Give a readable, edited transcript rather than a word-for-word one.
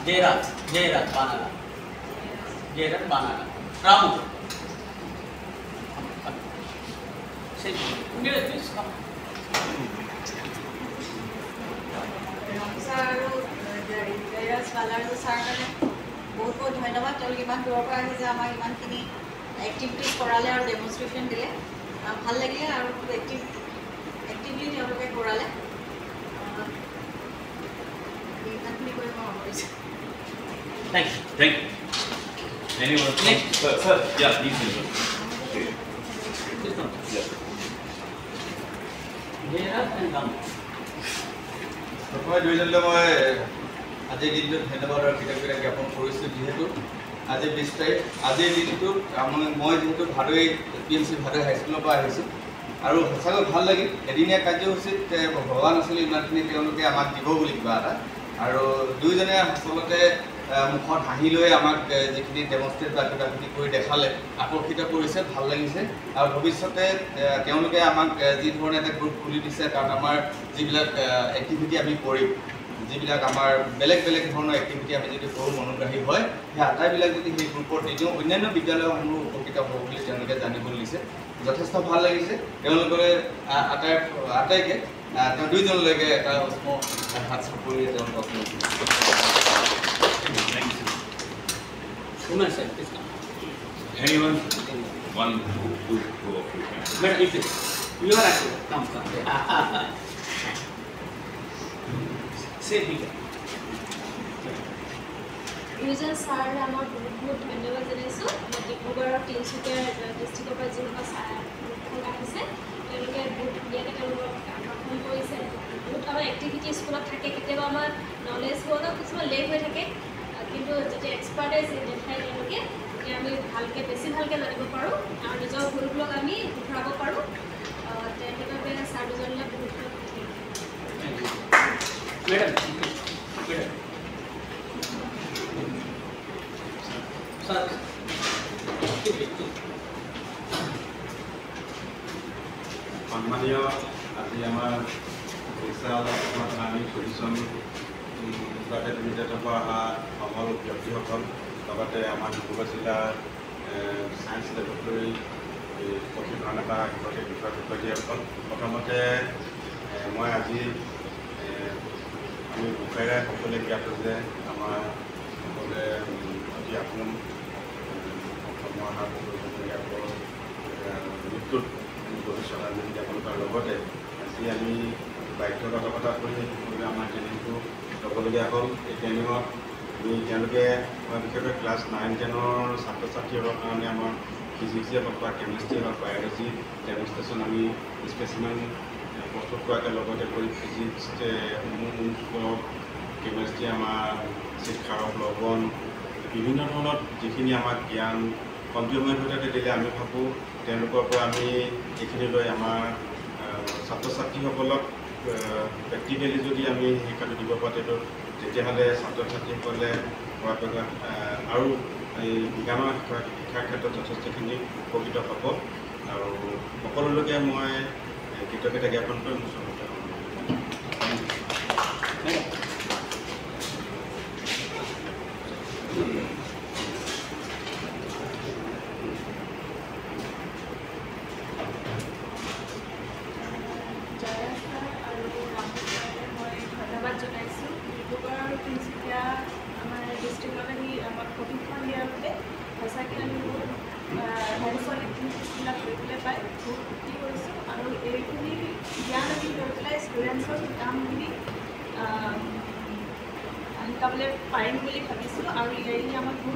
Jairat Banana. Jairat Banana. Ramu. Say, please come. Jairat Banana sir বহুত বহুত ধন্যবাদ তেওঁলোকে ইমান দূৰৰ পৰা আহি যে আমাক ইমানখিনি এক্টিভিটিজ কৰালে আৰু ডেমনষ্ট্ৰেশ্যন দিলে ভাল লাগিলে আৰু এক্টিভলি তেওঁলোকে কৰালে ইমানখিনি কৰি মই কৰিছোঁ Thank you. Anyone? Next. Sir, yeah, please. Yeah. Jairat and Ramu. প্ৰথমে দুইজনলৈ মই আজিৰ দিনটোত ধন্যবাদ আৰু কৃতজ্ঞতা জ্ঞাপন কৰিছোঁ যিহেতু আজি 20 তাৰিখ আজিৰ দিনটোত মই যিহেতু ভাদৈ PMC ভাদৈ হাইস্কুলৰ পৰা আহিছোঁ আৰু সঁচাকৈ ভাল লাগিল এদিনীয়া কাৰ্যসূচীত ভবা নাছিলোঁ ইমানখিনি তেওঁলোকে আমাক দিব বুলি কিবা এটা আৰু দুইজনে আচলতে মুখত হাঁহি লৈ আমাক যিখিনি ডেমনষ্ট্ৰেট বা কিবাকিবি কৰি দেখালে আকৰ্ষিত কৰিছে ভাল লাগিছে আৰু ভৱিষ্যতে তেওঁলোকে আমাক যি ধৰণে এটা গ্ৰুপ খুলি দিছে তাত আমাৰ যিবিলাক এক্টিভিটি আমি কৰিম যিবিলাক আমাৰ বেলেগ বেলেগ ধৰণৰ এক্টিভিটি আমি যদি কৰোঁ মনোগ্ৰাহী হয় সেই আটাইবিলাক যদি সেই গ্ৰুপত দি দিওঁ অন্যান্য বিদ্যালয়সমূহ উপকৃত হ'ব বুলি তেওঁলোকে জানিবলৈ দিছে যথেষ্ট ভাল লাগিছে তেওঁলোকে আটাইকে তেওঁ দুইজনলৈকে এটা উষ্ম হাত চাপৰি তেওঁলোকক Women sir, please come. Anyone? 1, 2, 2 of you. Madam, if you are active, come. Say bigger. User sir, আমার বহুত ধন্যবাদ জানাইছো ডিব্ৰুগড়ৰ তিনিচুকীয়া ডিষ্ট্ৰিক্টৰ পৰা যিসকল আহিছে তেওঁলোকে বহুত ধুনীয়াকৈ তেওঁলোকক আকৰ্ষণ কৰিছে বহুত আমাৰ এক্টিভিটি স্কুলত থাকে কেতিয়াবা আমাৰ নলেজ হোৱা কিছুমান লেট হৈ থাকে কিন্তু যেতিয়া এক্সপাৰ্টাইজ দেখাই তেওঁলোকে তেতিয়া আমি ভালকৈ বেছি ভালকৈ জানিব পাৰোঁ আৰু নিজৰ ভুলবোৰক আমি শুধৰাব পাৰোঁ সেইবাবে ছাৰ দুজনলৈ বহুত Madam. Sir. সম্মানীয় আজি আমাৰ আমি পজিশ্যন বিদ্যালয়ৰ পৰা অহা সকলো ব্যক্তিসকল লগতে আমাৰ ডিব্ৰুগড় জিলাৰ ছায়েন্স লেবৰেটৰী প্ৰশিক্ষণ এটা শিক্ষয়িত্ৰীসকল প্ৰথমতে মই আজি আমি মুখেৰে সকলোৱে জ্ঞাত যে আমাৰ সকলোৱে অতি আপোন মৃত্যুত ভৱিষ্যত আমি জ্ঞাপন কৰাৰ লগতে আজি আমি বাধ্যবাধকতা কৰি আমাৰ ট্ৰেইনিংটো ল'বলগীয়া হ'ল এই ট্ৰেইনিঙত আমি তেওঁলোকে বিশেষকৈ ক্লাছ 9-10ৰ ছাত্ৰ ছাত্ৰীসকলৰ কাৰণে আমাৰ ফিজিক্সেই হওক বা কেমেষ্ট্ৰি হওক বায়'লজি ডেমনষ্ট্ৰেশ্যন আমি স্পেচিমেন প্ৰস্তুত কৰাকৈ লগতে কৰি ফিজিক্স কেমেষ্ট্ৰি আমাৰ শিক্ষাৰক লৱণ বিভিন্ন ধৰণৰ যিখিনি আমাক জ্ঞান কণ্টিনিউৰ ভিতৰতে দিলে আমি ভাবোঁ তেওঁলোকৰ পৰা আমি এইখিনি লৈ আমাৰ ছাত্ৰ ছাত্ৰীসকলক প্ৰেক্টিকেলি যদি আমি শিক্ষাটো দিব পাৰোঁ তেতিয়াহ'লে ছাত্ৰ ছাত্ৰীসকলে পৰাপক্ষত আৰু এই বিজ্ঞানৰ শিক্ষাৰ ক্ষেত্ৰত যথেষ্টখিনি উপকৃত হ'ব আৰু সকলোলৈকে মই কৃতজ্ঞতা জ্ঞাপন কৰি মোৰ চমুকৈ শিকাবলৈ পাৰিম বুলি ভাবিছোঁ আৰু ইয়াৰে আমাক বহুত